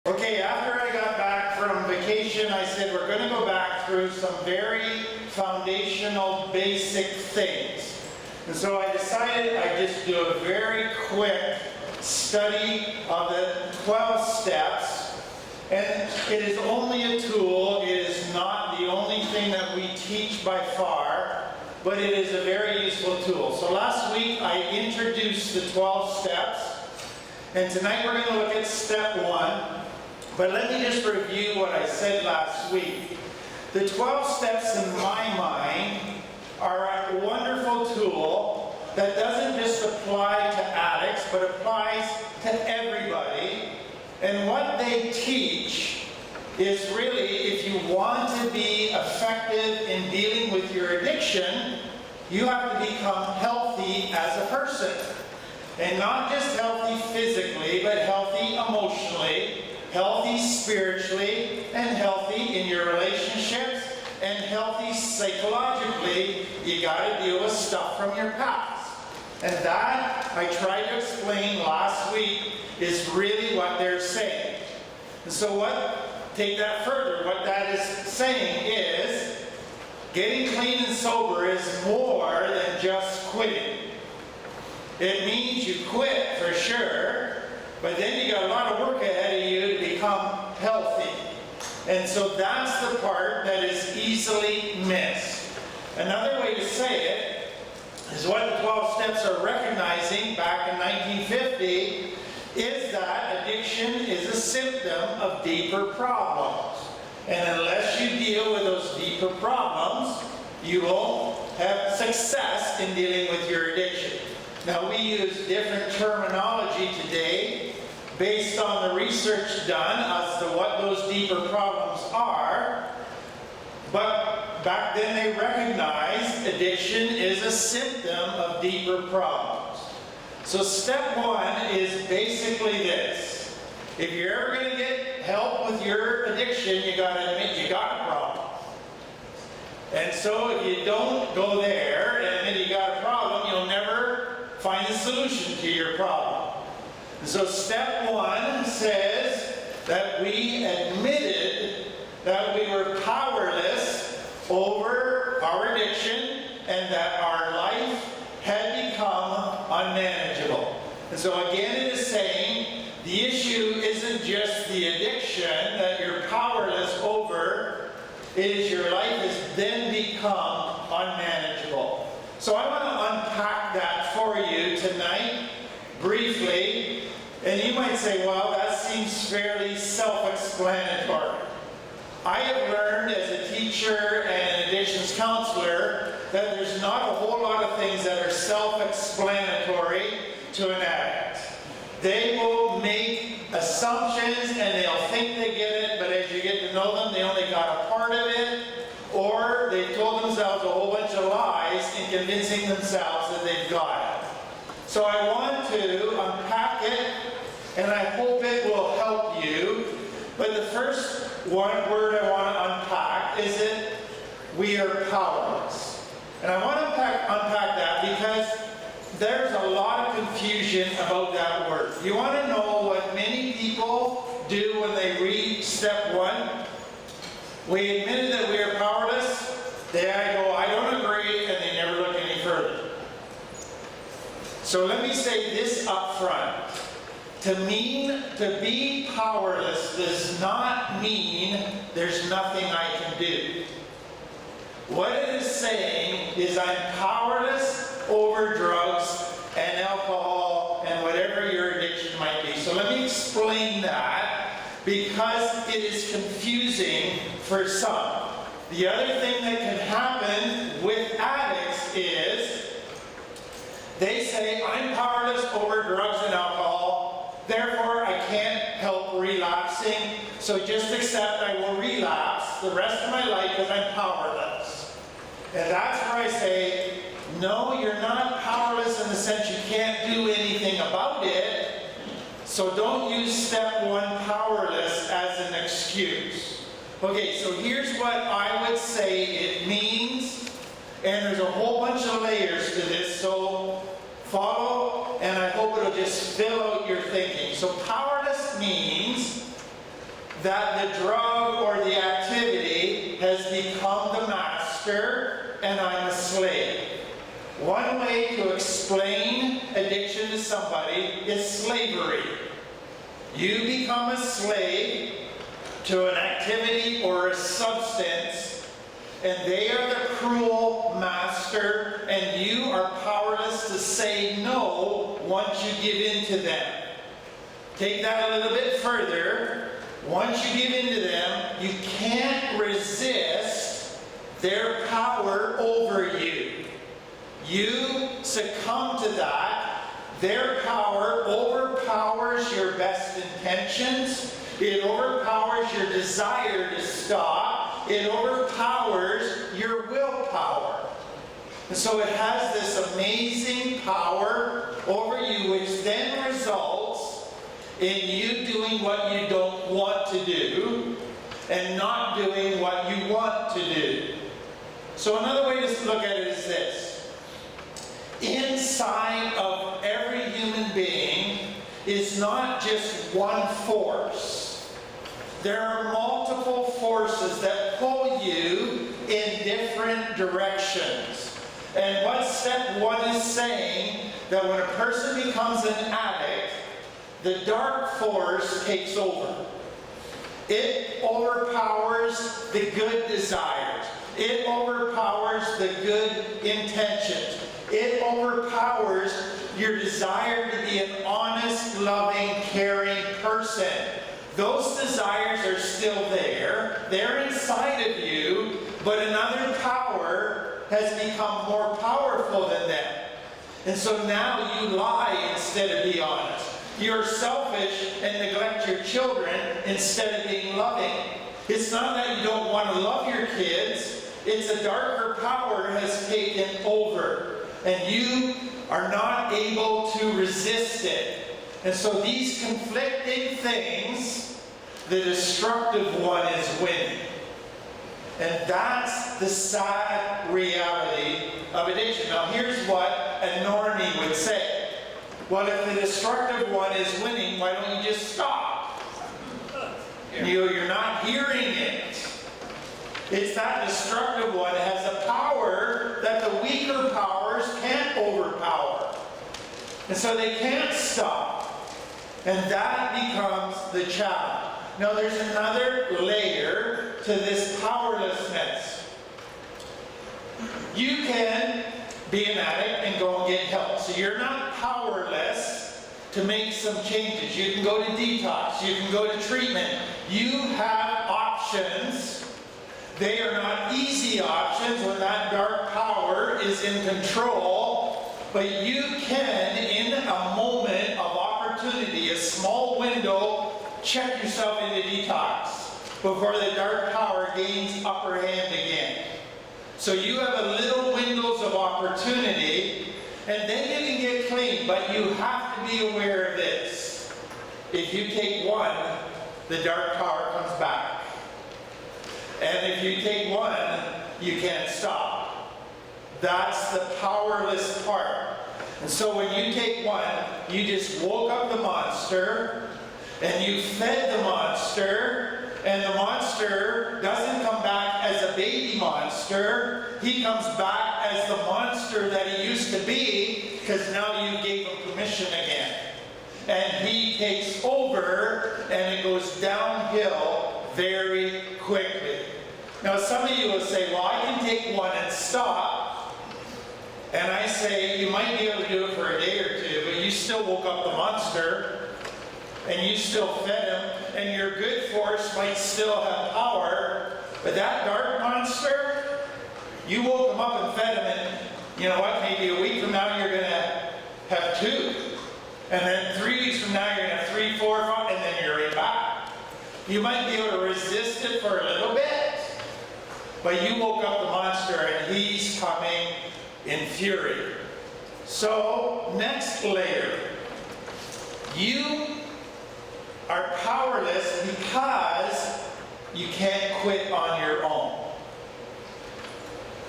Okay, after I got back from vacation, I said we're going to go back through some very foundational, basic things. And so I decided I'd just do a very quick study of the 12 steps. And it is only a tool. It is not the only thing that we teach by far, but it is a very useful tool. So last week I introduced the 12 steps, and tonight we're going to look at step 1. But let me just review what I said last week. The 12 steps in my mind are a wonderful tool that doesn't just apply to addicts, but applies to everybody. And what they teach is really, if you want to be effective in dealing with your addiction, you have to become healthy as a person. And not just healthy physically, but healthy emotionally, healthy spiritually, and healthy in your relationships, and healthy psychologically. You got to deal with stuff from your past. And that, I tried to explain last week, is really what they're saying. And so take that further. What that is saying is, getting clean and sober is more than just quitting. It means you quit for sure, but then you got a lot of work ahead of you to become healthy. And so that's the part that is easily missed. Another way to say it is what the 12 steps are recognizing back in 1950 is that addiction is a symptom of deeper problems. And unless you deal with those deeper problems, you won't have success in dealing with your addiction. Now, we use different terminology today based on the research done as to what those deeper problems are. But back then they recognized addiction is a symptom of deeper problems. So step 1 is basically this. If you're ever going to get help with your addiction, you got to admit you got a problem. And so if you don't go there and admit you got a problem, you'll never find a solution to your problem. And so step 1 says that we admitted that we were powerless over our addiction and that our life had become unmanageable. And so again it is saying the issue isn't just the addiction that you're powerless over, it is your life has then become unmanageable. So I want to unpack that for you tonight, briefly. And you might say, well, that seems fairly self-explanatory. I have learned as a teacher and an addictions counselor that there's not a whole lot of things that are self-explanatory to an addict. They will make assumptions and they'll think they get it, but as you get to know them, they only got a part of it. Or they've told themselves a whole bunch of lies in convincing themselves that they've got it. So I want to unpack it, and I hope it will help you. But the first word I want to unpack is that we are powerless. And I want to unpack that because there's a lot of confusion about that word. You want to know what many people do when they read step 1? We admitted that we are powerless. They go, I don't agree, and they never look any further. So let me say this up front. To be powerless does not mean there's nothing I can do. What it is saying is I'm powerless over drugs and alcohol and whatever your addiction might be. So let me explain that, because it is confusing for some. The other thing that can happen with addicts is they say, I'm powerless over drugs and alcohol, therefore I can't help relapsing, so just accept I will relapse the rest of my life because I'm powerless. And that's where I say, no, you're not powerless in the sense you can't do anything about it. So don't use step 1, powerless, as an excuse. Okay, so here's what I would say it means, and there's a whole bunch of layers to this, so follow, and I hope it'll just fill out your thinking. So powerless means that the drug or the activity has become the master and I'm a slave. One way to explain addiction to somebody is slavery. You become a slave to an activity or a substance, and they are the cruel master, and you are powerless to say no once you give in to them. Take that a little bit further. Once you give in to them, you can't resist their power over you. You succumb to that. Their power overpowers your best intentions. It overpowers your desire to stop. It overpowers your willpower. And so it has this amazing power over you, which then results in you doing what you don't want to do and not doing what you want to do. So another way to look at it is this. Inside of every human being is not just one force. There are multiple forces that pull you in different directions. And what step 1 is saying, that when a person becomes an addict, the dark force takes over. It overpowers the good desires. It overpowers the good intentions. It overpowers your desire to be an honest, loving, caring person. Those desires are still there. They're inside of you, but another power has become more powerful than them. And so now you lie instead of be honest. You're selfish and neglect your children instead of being loving. It's not that you don't want to love your kids. It's a darker power has taken over. And you are not able to resist it. And so these conflicting things, the destructive one is winning. And that's the sad reality of addiction. Now here's what a normie would say. Well, if the destructive one is winning, why don't you just stop? You're not hearing it. It's that destructive one that has a power that the weaker powers can't overpower. And so they can't stop. And that becomes the challenge. Now there's another layer to this powerlessness. You can be an addict and go and get help. So you're not powerless to make some changes. You can go to detox. You can go to treatment. You have options. They are not easy options when that dark power is in control, but you can, in a moment of opportunity, a small window, check yourself into detox before the dark power gains upper hand again. So you have a little windows of opportunity, and then you can get clean, but you have to be aware of this. If you take one, the dark power comes back. And if you take one, you can't stop. That's the powerless part. And so when you take one, you just woke up the monster, and you fed the monster, and the monster doesn't come back as a baby monster. He comes back as the monster that he used to be, because now you gave him permission again. And he takes over, and it goes downhill very quickly. Now some of you will say, well, I can take one and stop. And I say, you might be able to do it for a day or two, but you still woke up the monster, and you still fed him, and your good force might still have power, but that dark monster, you woke him up and fed him, and you know what, maybe a week from now you're going to have 2. And then 3 weeks from now you're going to have 3, 4, 5, and then you're right back. You might be able to resist it for a little bit, but you woke up the monster and he's coming in fury. So, next layer. You are powerless because you can't quit on your own.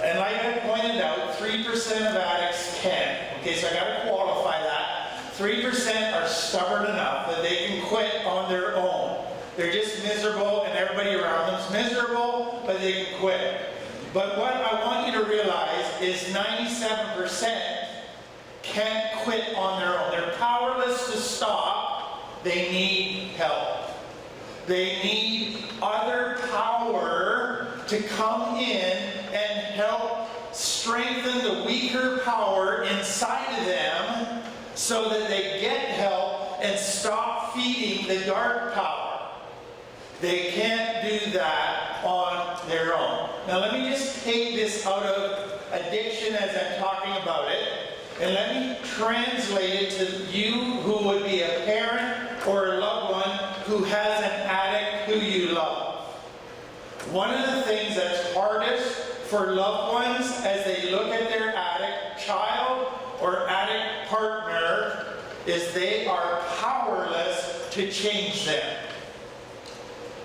And like I pointed out, 3% of addicts can. Okay, so I got to qualify that. 3% are stubborn enough that they can quit on their own. they're just miserable and everybody around them's miserable, but they can quit. But what I want you to realize is 97% can't quit on their own. They're powerless to stop. They need help. They need other power to come in and help strengthen the weaker power inside of them so that they get help and stop feeding the dark power. They can't do that on their own. Now let me just take this out of addiction as I'm talking about it, and let me translate it to you who would be a parent or a loved one who has an addict who you love. One of the things that's hardest for loved ones as they look at their addict child or addict partner is they are powerless to change them.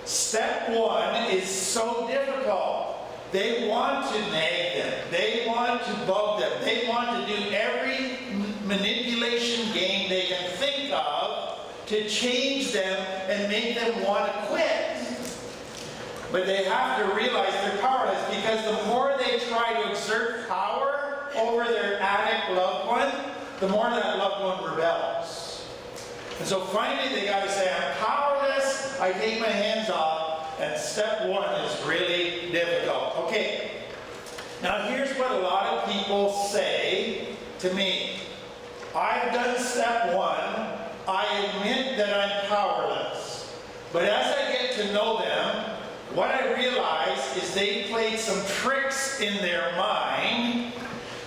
Step one is so difficult. They want to nag them. They want to bug them. They want to do every manipulation game they can think of to change them and make them want to quit. But they have to realize they're powerless, because the more they try to exert power over their addict loved one, the more that loved one rebels. And so finally they got to say, I'm powerless, I take my hands off, and step one is really difficult. Okay, now here's what a lot of people say to me. I've done step one, I admit that I'm powerless. But as I get to know them, what I realize is they played some tricks in their mind.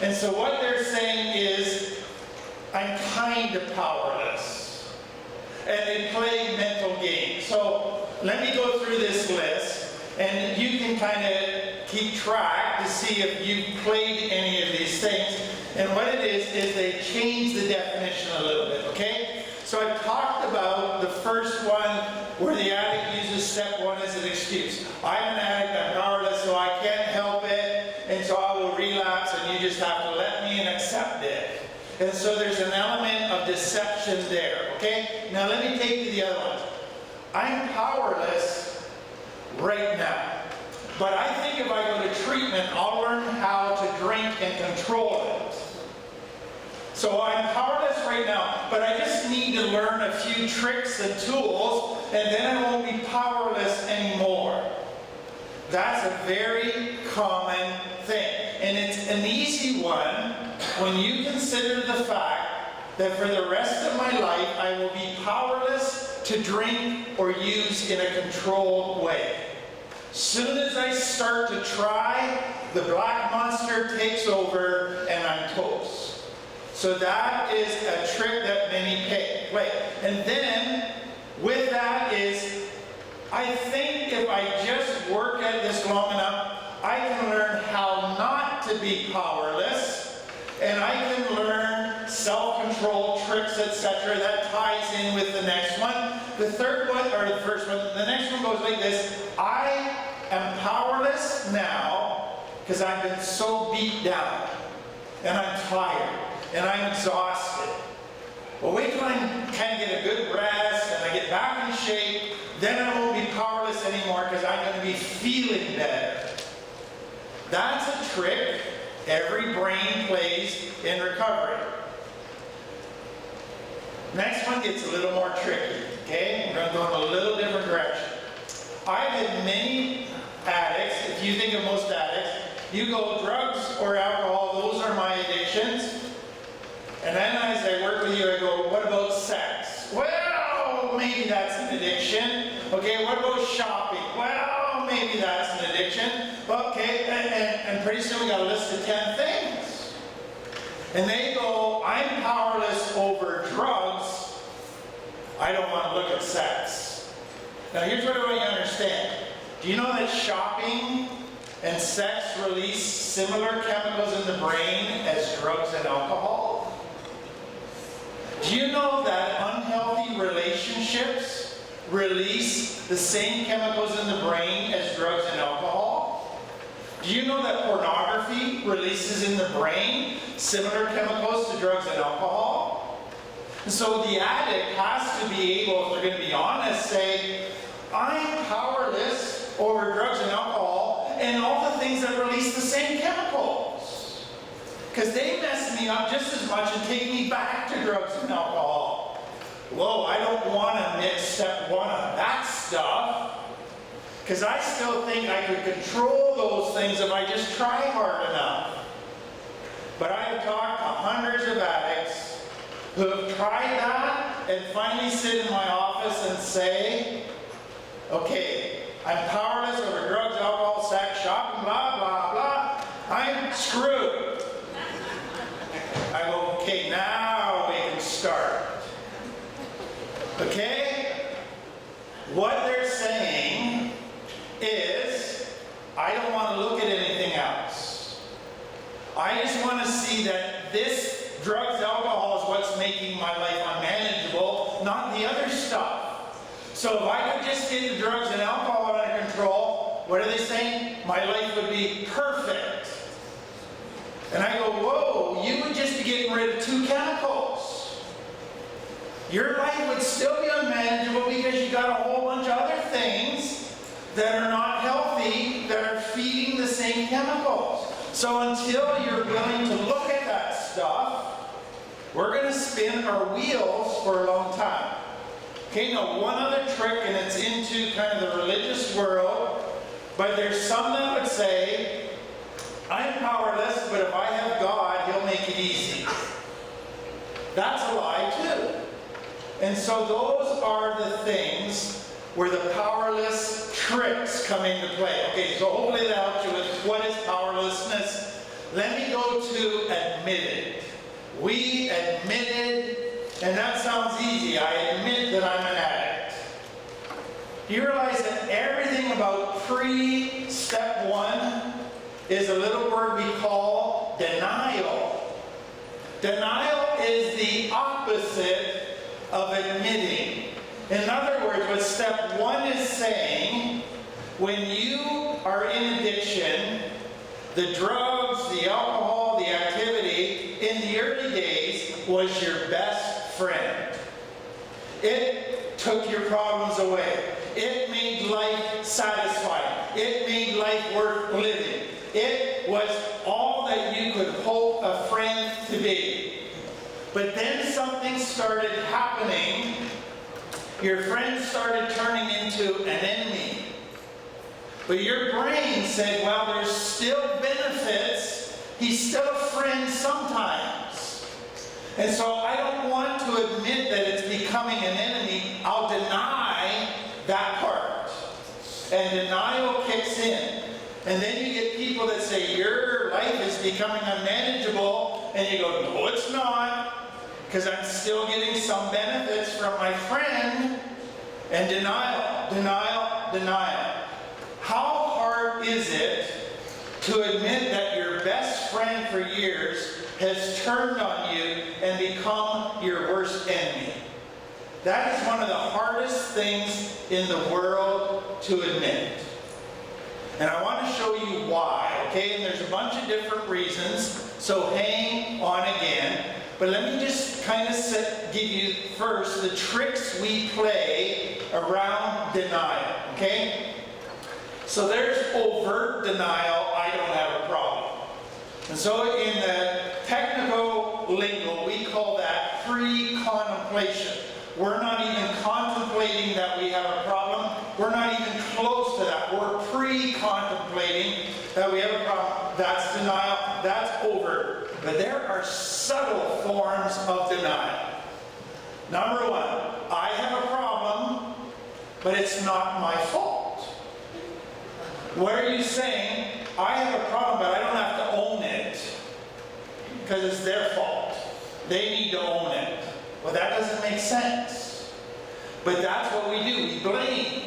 And so what they're saying is, I'm kind of powerless. And they play mental games. So let me go through this list, and you can kind of keep track to see if you've played any of these things. And what it is they change the definition a little bit, okay? So I've talked about the first one where the addict uses step one as an excuse. I'm an addict, I'm powerless, so I can't help it, and so I will relapse, and you just have to let me and accept it. And so there's an element of deception there, okay? Now let me take you to the other one. I'm powerless right now. But I think if I go to treatment, I'll learn how to drink and control it. So I'm powerless right now, but I just need to learn a few tricks and tools, and then I won't be powerless anymore. That's a very common thing. And it's an easy one when you consider the fact that for the rest of my life, I will be powerless to drink or use in a controlled way. Soon as I start to try, the black monster takes over and I'm toast. So that is a trick that many play. And then, with that is, I think if I just work at this long enough, I can learn how not to be powerless, and I can learn self-control tricks, etc. That ties in with the next one. The third one, or the first one, the next one goes like this. I am powerless now because I've been so beat down, and I'm tired, and I'm exhausted. Well, wait till I kind of get a good rest and I get back in shape, then I won't be powerless anymore because I'm going to be feeling better. That's a trick every brain plays in recovery. Next one gets a little more tricky, okay? We're going to go in a little different direction. I've had many addicts, if you think of most addicts, you go drugs or alcohol, those are my addictions. And then as I work with you, I go, what about sex? Well, maybe that's an addiction. Okay, what about shopping? Well, maybe that's an addiction. Okay, and pretty soon we got a list of 10 things. And they go, I'm powerless over drugs. I don't want to look at sex. Now here's what I want you to understand. Do you know that shopping and sex release similar chemicals in the brain as drugs and alcohol? Do you know that unhealthy relationships release the same chemicals in the brain as drugs and alcohol? Do you know that pornography releases in the brain similar chemicals to drugs and alcohol? And so the addict has to be able, if they're going to be honest, say, I'm powerless over drugs and alcohol and all the things that release the same chemicals. Because they mess me up just as much and take me back to drugs and alcohol. Whoa, I don't want to mix step one of that stuff. Because I still think I could control those things if I just try hard enough. But I have talked to hundreds of addicts who have tried that and finally sit in my office and say, okay, I'm powerless over drugs, alcohol, sex, shopping, blah, blah, blah. I'm screwed. I go, okay, now we can start. Okay? What they're saying is, I don't want to look at anything else. I just want to see that this drugs, alcohol is what's making my life unmanageable, not the other stuff. So if I could just get the drugs and alcohol under control, what are they saying? My life would be perfect. And I go, whoa, you would just be getting rid of 2 chemicals. Your life would still be unmanageable because you got a whole bunch of other things that are not healthy, that are feeding the same chemicals. So until you're willing to look at that stuff, we're going to spin our wheels for a long time. Okay, now one other trick, and it's into kind of the religious world, but there's some that would say, I'm powerless, but if I have God, He'll make it easy. That's a lie too. And so those are the things where the powerless tricks come into play. Okay, so hopefully that helps you with what is powerlessness. Let me go to admitted. We admitted, and that sounds easy. I admit that I'm an addict. Do you realize that everything about pre-step 1 is a little word we call denial? Denial is the opposite of admitting. In other words, what step 1 is saying, when you are in addiction, the drugs, the alcohol, the activity, in the early days was your best friend. It took your problems away. It made life satisfying. It made life worth living. It was all that you could hope a friend to be. But then something started happening. Your friend started turning into an enemy. But your brain said, well, there's still benefits. He's still a friend sometimes. And so I don't want to admit that it's becoming an enemy. I'll deny that part. And denial kicks in. And then you get people that say, your life is becoming unmanageable. And you go, no, it's not. Because I'm still getting some benefits from my friend. And denial, denial, denial. How hard is it to admit that your best friend for years has turned on you and become your worst enemy? That is one of the hardest things in the world to admit. And I want to show you why, okay? And there's a bunch of different reasons, so hang on again. But let me just kind of give you first the tricks we play around denial, okay? So there's overt denial, I don't have a problem. And so in the technical lingo, we call that pre-contemplation. We're not even contemplating that we have a problem. We're not even close to that. We're pre-contemplating that we have a problem. That's denial. That's overt. But there are subtle forms of denial. Number 1, I have a problem, but it's not my fault. What are you saying? I have a problem, but I don't have to own it because it's their fault. They need to own it. Well, that doesn't make sense. But that's what we do. We blame.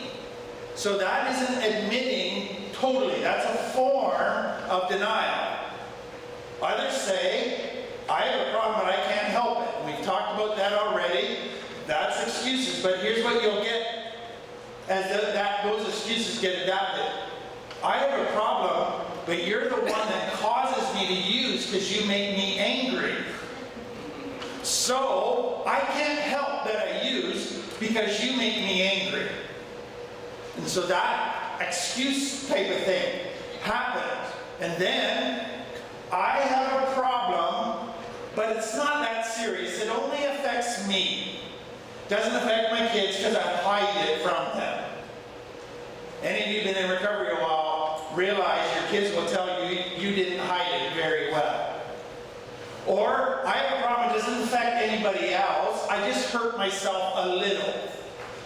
So that isn't admitting totally. That's a form of denial. Others say, I have a problem, but I can't help it. We've talked about that already. That's excuses. But here's what you'll get as those excuses get adapted. I have a problem, but you're the one that causes me to use because you make me angry. So I can't help that I use because you make me angry. And so that excuse type of thing happens. And then I have a problem, but it's not that serious. It only affects me. Doesn't affect my kids because I hide it from them. Any of you been in recovery a while realize your kids will tell you you didn't hide it very well. Or I have a problem, it doesn't affect anybody else, I just hurt myself a little.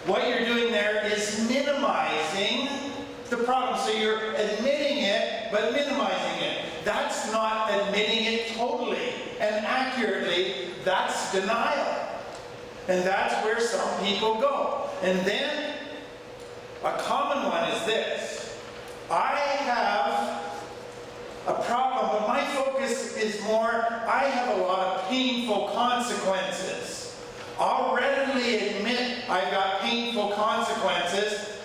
What you're doing there is minimizing the problem. So you're admitting it, but minimizing it. That's not admitting it totally and accurately. That's denial. And that's where some people go. And then, a common one is this. I have a problem, but my focus is more, I have a lot of painful consequences. I'll readily admit I've got painful consequences,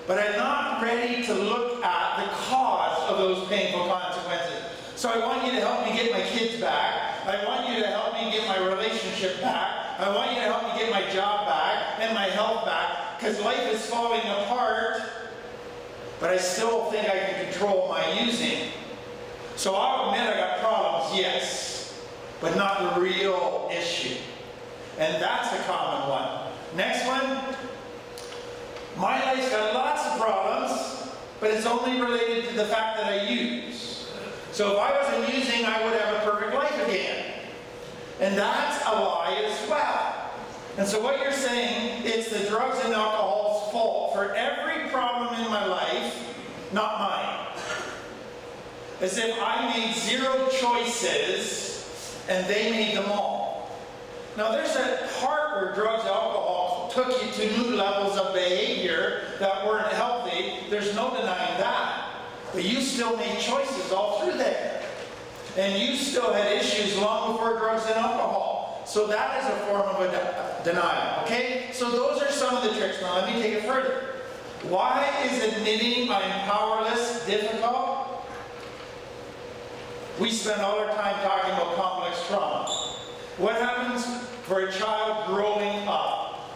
but I'm not ready to look at the cause of those painful consequences. So I want you to help me get my kids back. I want you to help me get my relationship back. I want you to help me get my job back and my health back, because life is falling apart, but I still think I can control my using. So I'll admit I got problems, yes, but not the real issue. And that's a common one. Next one. My life's got lots of problems, but it's only related to the fact that I use. So if I wasn't using, I would have a perfect life again. And that's a lie as well. And so what you're saying, it's the drugs and alcohol's fault for every problem in my life, not mine. As if I made 0 choices and they made them all. Now there's that part where drugs and alcohol took you to new levels of behavior that weren't healthy. There's no denying that. But you still made choices all through there. And you still had issues long before drugs and alcohol. So that is a form of a denial. Okay? So those are some of the tricks. Now let me take it further. Why is admitting I'm powerless difficult? We spend all our time talking about complex trauma. What happens for a child growing up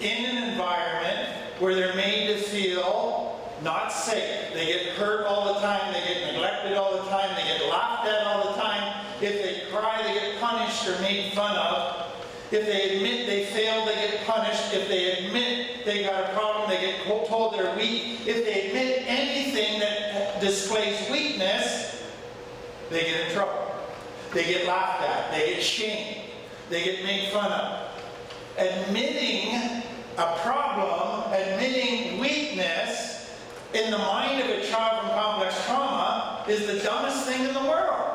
in an environment where they're made to feel not safe? They get hurt all the time, they get neglected all the time, they get laughed at all the time. If they cry, they get punished or made fun of. If they admit they failed, they get punished. If they admit they got a problem, they get told they're weak. If they admit anything that displays weakness, they get in trouble. They get laughed at. They get shamed. They get made fun of. Admitting a problem, admitting weakness in the mind of a child from complex trauma is the dumbest thing in the world.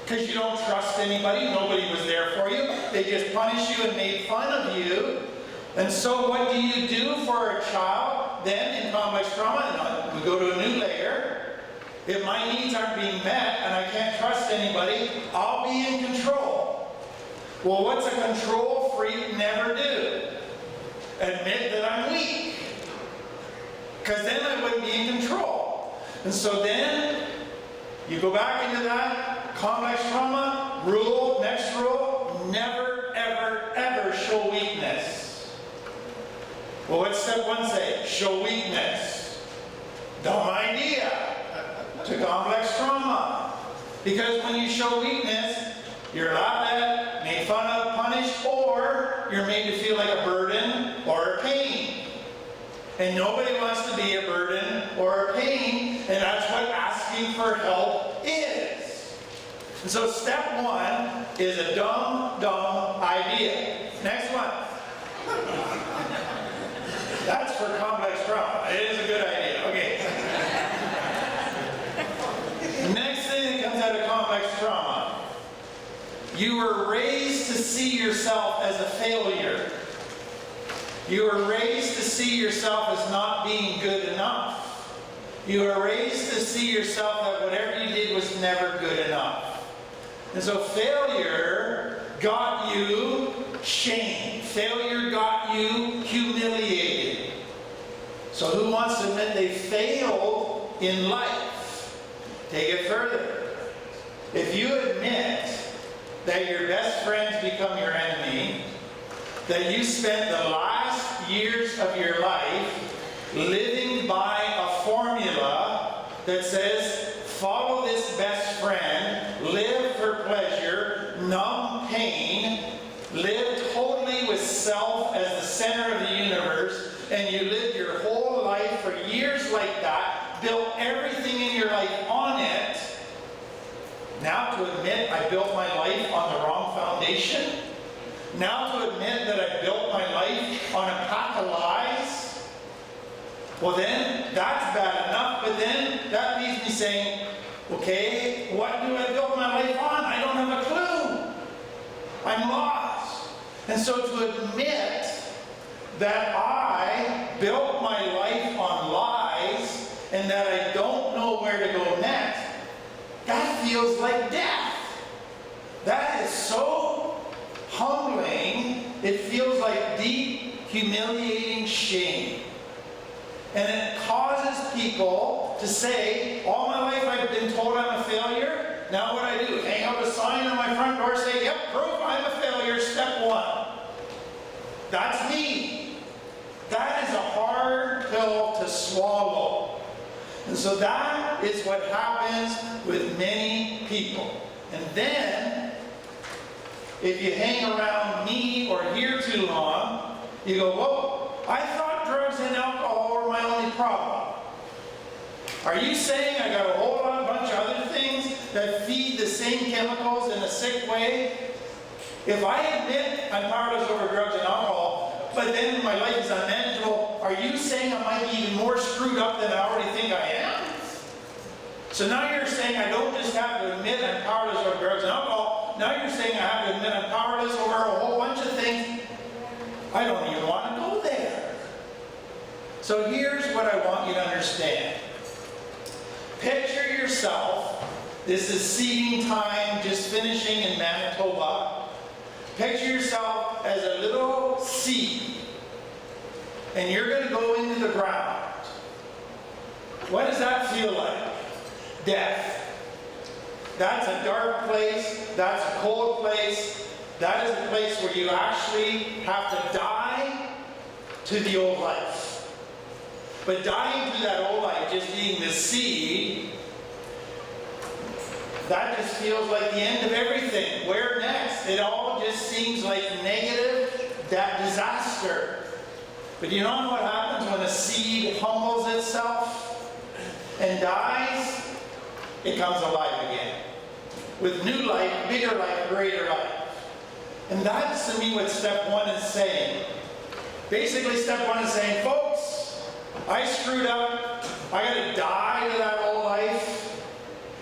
Because you don't trust anybody. Nobody was there for you. They just punished you and made fun of you. And so what do you do for a child then in complex trauma? And we go to a new layer. If my needs aren't being met and I can't trust anybody, I'll be in control. Well, what's a control freak never do? Admit that I'm weak. Because then I wouldn't be in control. And so then, you go back into that complex trauma, next rule, never, ever, ever show weakness. Well, what's step 1 say? Show weakness. Dumb idea. To complex trauma. Because when you show weakness, you're laughed at, made fun of, punished, or you're made to feel like a burden or a pain. And nobody wants to be a burden or a pain, and that's what asking for help is. And so step 1 is a dumb idea. Next one. That's for complex trauma. It is a good idea. Okay. Next thing that comes out of complex trauma. You were raised to see yourself as a failure. You were raised to see yourself as not being good enough. You were raised to see yourself that whatever you did was never good enough. And so failure got you shamed. Failure got you humiliated. So who wants to admit they failed in life? Take it further. If you admit that your best friends become your enemy, that you spent the last years of your life living by a formula that says, follow this best friend, live for pleasure, numb pain, live totally with self as the center of the universe, and you lived your whole life for years like that, built everything in your life on it. Now to admit I built my life on the wrong foundation. Now to admit that I built my life on a pack of lies. Well then, that's bad enough, but then that leaves me saying, okay, what do I build my life on? I don't have a clue. I'm lost. And so to admit that I built my life on lies and that I don't know where to go next, that feels like death. That is so humbling. It feels like deep, humiliating shame. And it causes people to say, all my life I've been told I'm a failure. Now what I do, hang up a sign on my front door, say, yep, proof I'm a failure, step one. That's me. That is a hard pill to swallow. And so that is what happens with many people. And then, if you hang around me or here too long, you go, whoa, I thought drugs and alcohol were my only problem. Are you saying I got a whole bunch of other things that feed the same chemicals in a sick way? If I admit I'm powerless over drugs and alcohol, but then my life is unmanageable, are you saying I might be even more screwed up than I already think I am? So now you're saying I don't just have to admit I'm powerless over drugs and alcohol, now you're saying I have to admit I'm powerless over a whole bunch of things. I don't even want to go there. So here's what I want you to understand. Picture yourself, this is seeding time, just finishing in Manitoba. Picture yourself as a little seed, and you're going to go into the ground. What does that feel like? Death. That's a dark place, that's a cold place, that is a place where you actually have to die to the old life. But dying to that old life, just being the seed, that just feels like the end of everything. Where next? It all just seems like negative, that disaster. But you know what happens when a seed humbles itself and dies? It comes alive again. With new life, bigger life, greater life. And that's to me what step one is saying. Basically, step one is saying, folks, I screwed up. I got to die to that old life.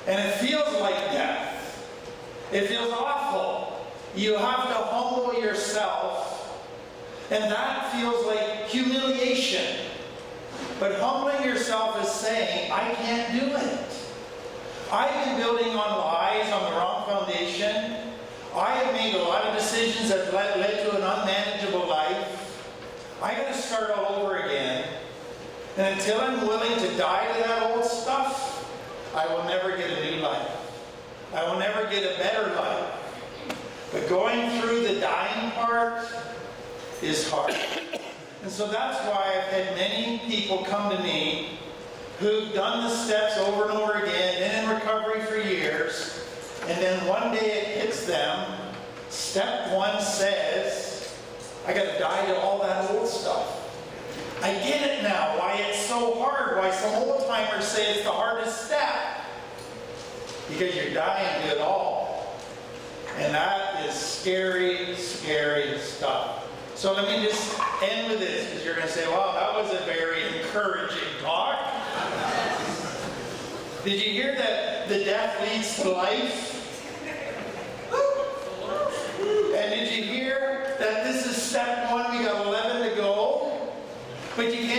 And it feels like death. It feels awful. You have to humble yourself. And that feels like humiliation. But humbling yourself is saying, I can't do it. I've been building on lies on the wrong foundation. I have made a lot of decisions that led to an unmanageable life. I got to start all over again. And until I'm willing to die to that old stuff, I will never get a new life. I will never get a better life. But going through the dying part is hard. And so that's why I've had many people come to me who've done the steps over and over again, been in recovery for years, and then one day it hits them. Step one says, I got to die to all that old stuff. I get it now, why it's so hard, why some old-timers say it's the hardest step. Because you're dying to it all. And that is scary, scary stuff. So let me just end with this, because you're going to say, well, that was a very encouraging talk. Did you hear that the death leads to life? And did you hear that this is step one, we got 11 to go? But you can't